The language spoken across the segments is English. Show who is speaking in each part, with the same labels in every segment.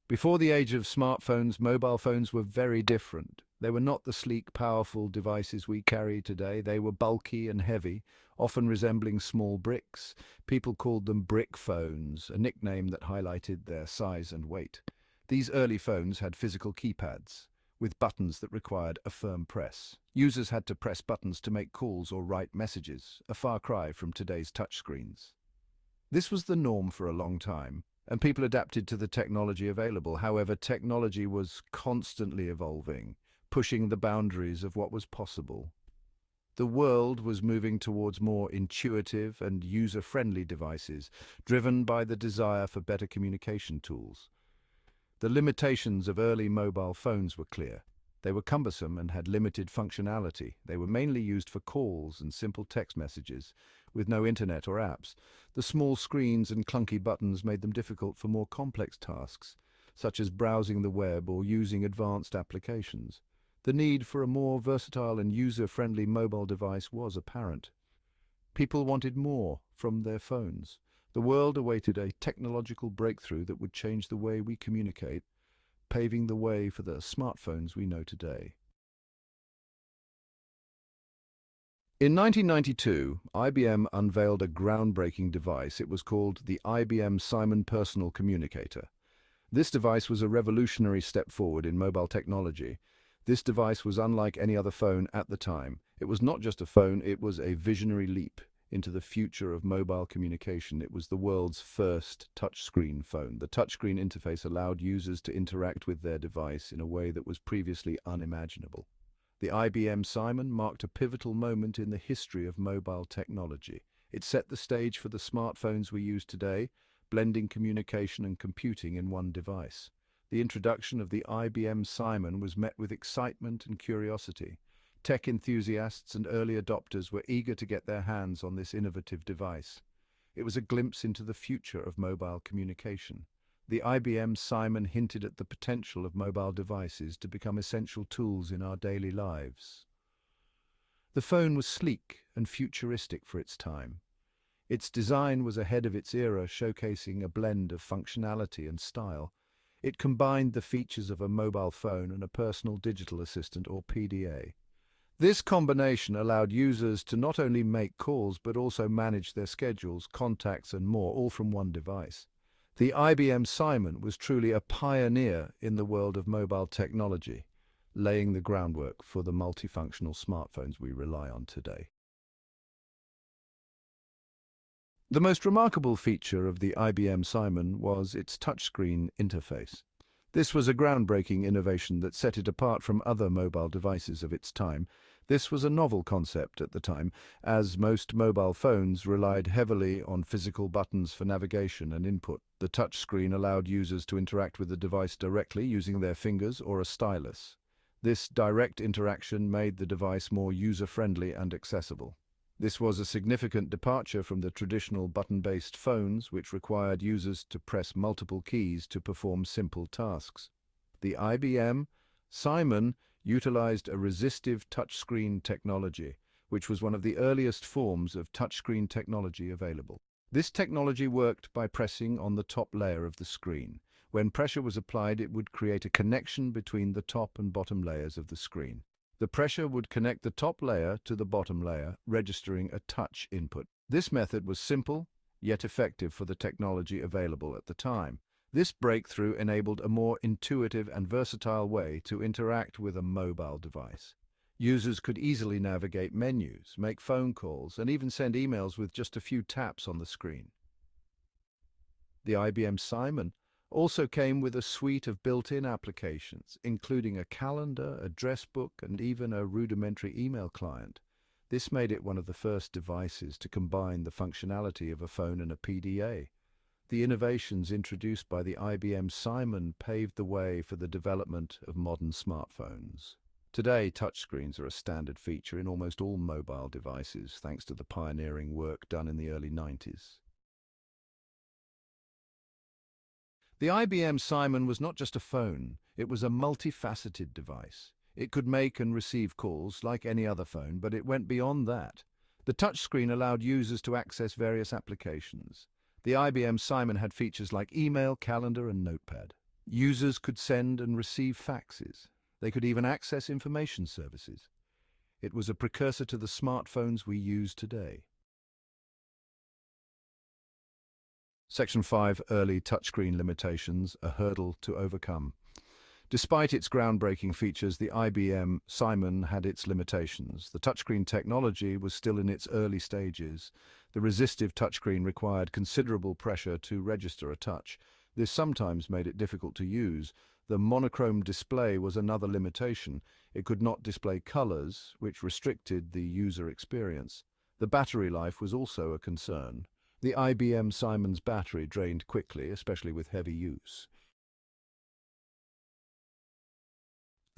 Speaker 1: Before the age of smartphones, mobile phones were very different. They were not the sleek, powerful devices we carry today. They were bulky and heavy, often resembling small bricks. People called them brick phones, a nickname that highlighted their size and weight. These early phones had physical keypads, with buttons that required a firm press. Users had to press buttons to make calls or write messages, a far cry from today's touchscreens. This was the norm for a long time, and people adapted to the technology available. However, technology was constantly evolving, pushing the boundaries of what was possible. The world was moving towards more intuitive and user-friendly devices, driven by the desire for better communication tools. The limitations of early mobile phones were clear. They were cumbersome and had limited functionality. They were mainly used for calls and simple text messages, with no internet or apps. The small screens and clunky buttons made them difficult for more complex tasks, such as browsing the web or using advanced applications. The need for a more versatile and user-friendly mobile device was apparent. People wanted more from their phones. The world awaited a technological breakthrough that would change the way we communicate, paving the way for the smartphones we know today. In 1992, IBM unveiled a groundbreaking device. It was called the IBM Simon Personal Communicator. This device was a revolutionary step forward in mobile technology. This device was unlike any other phone at the time. It was not just a phone, it was a visionary leap into the future of mobile communication. It was the world's first touchscreen phone. The touchscreen interface allowed users to interact with their device in a way that was previously unimaginable. The IBM Simon marked a pivotal moment in the history of mobile technology. It set the stage for the smartphones we use today, blending communication and computing in one device. The introduction of the IBM Simon was met with excitement and curiosity. Tech enthusiasts and early adopters were eager to get their hands on this innovative device. It was a glimpse into the future of mobile communication. The IBM Simon hinted at the potential of mobile devices to become essential tools in our daily lives. The phone was sleek and futuristic for its time. Its design was ahead of its era, showcasing a blend of functionality and style. It combined the features of a mobile phone and a personal digital assistant, or PDA. This combination allowed users to not only make calls but also manage their schedules, contacts and more, all from one device. The IBM Simon was truly a pioneer in the world of mobile technology, laying the groundwork for the multifunctional smartphones we rely on today. The most remarkable feature of the IBM Simon was its touchscreen interface. This was a groundbreaking innovation that set it apart from other mobile devices of its time. This was a novel concept at the time, as most mobile phones relied heavily on physical buttons for navigation and input. The touchscreen allowed users to interact with the device directly using their fingers or a stylus. This direct interaction made the device more user-friendly and accessible. This was a significant departure from the traditional button-based phones, which required users to press multiple keys to perform simple tasks. The IBM Simon utilized a resistive touchscreen technology, which was one of the earliest forms of touchscreen technology available. This technology worked by pressing on the top layer of the screen. When pressure was applied, it would create a connection between the top and bottom layers of the screen. The pressure would connect the top layer to the bottom layer, registering a touch input. This method was simple, yet effective for the technology available at the time. This breakthrough enabled a more intuitive and versatile way to interact with a mobile device. Users could easily navigate menus, make phone calls, and even send emails with just a few taps on the screen. The IBM Simon also came with a suite of built-in applications, including a calendar, address book, and even a rudimentary email client. This made it one of the first devices to combine the functionality of a phone and a PDA. The innovations introduced by the IBM Simon paved the way for the development of modern smartphones. Today, touchscreens are a standard feature in almost all mobile devices, thanks to the pioneering work done in the early 90s. The IBM Simon was not just a phone, it was a multifaceted device. It could make and receive calls like any other phone, but it went beyond that. The touchscreen allowed users to access various applications. The IBM Simon had features like email, calendar, and notepad. Users could send and receive faxes. They could even access information services. It was a precursor to the smartphones we use today. Section 5. Early touchscreen limitations, a hurdle to overcome. Despite its groundbreaking features, the IBM Simon had its limitations. The touchscreen technology was still in its early stages. The resistive touchscreen required considerable pressure to register a touch. This sometimes made it difficult to use. The monochrome display was another limitation. It could not display colors, which restricted the user experience. The battery life was also a concern. The IBM Simon's battery drained quickly, especially with heavy use.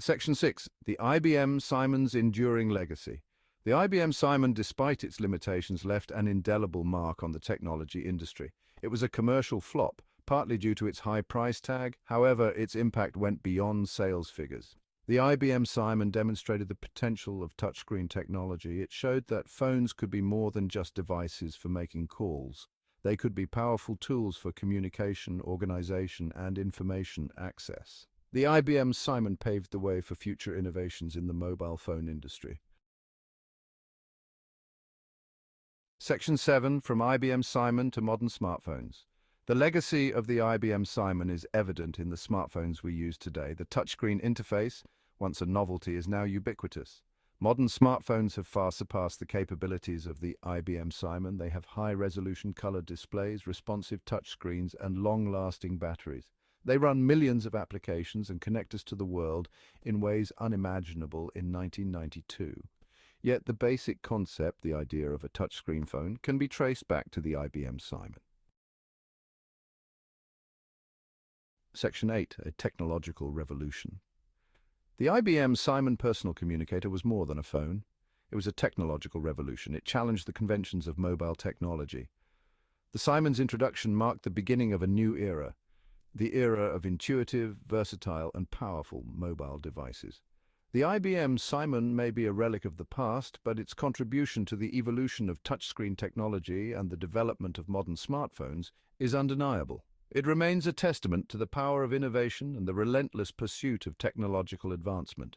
Speaker 1: Section 6. The IBM Simon's enduring legacy. The IBM Simon, despite its limitations, left an indelible mark on the technology industry. It was a commercial flop, partly due to its high price tag. However, its impact went beyond sales figures. The IBM Simon demonstrated the potential of touchscreen technology. It showed that phones could be more than just devices for making calls. They could be powerful tools for communication, organization, and information access. The IBM Simon paved the way for future innovations in the mobile phone industry. Section 7. From IBM Simon to modern smartphones. The legacy of the IBM Simon is evident in the smartphones we use today. The touchscreen interface, once a novelty, is now ubiquitous. Modern smartphones have far surpassed the capabilities of the IBM Simon. They have high-resolution color displays, responsive touchscreens, and long-lasting batteries. They run millions of applications and connect us to the world in ways unimaginable in 1992. Yet the basic concept, the idea of a touchscreen phone, can be traced back to the IBM Simon. Section 8. A technological revolution. The IBM Simon personal communicator was more than a phone. It was a technological revolution. It challenged the conventions of mobile technology. The Simon's introduction marked the beginning of a new era, the era of intuitive, versatile, and powerful mobile devices. The IBM Simon may be a relic of the past, but its contribution to the evolution of touchscreen technology and the development of modern smartphones is undeniable. It remains a testament to the power of innovation and the relentless pursuit of technological advancement.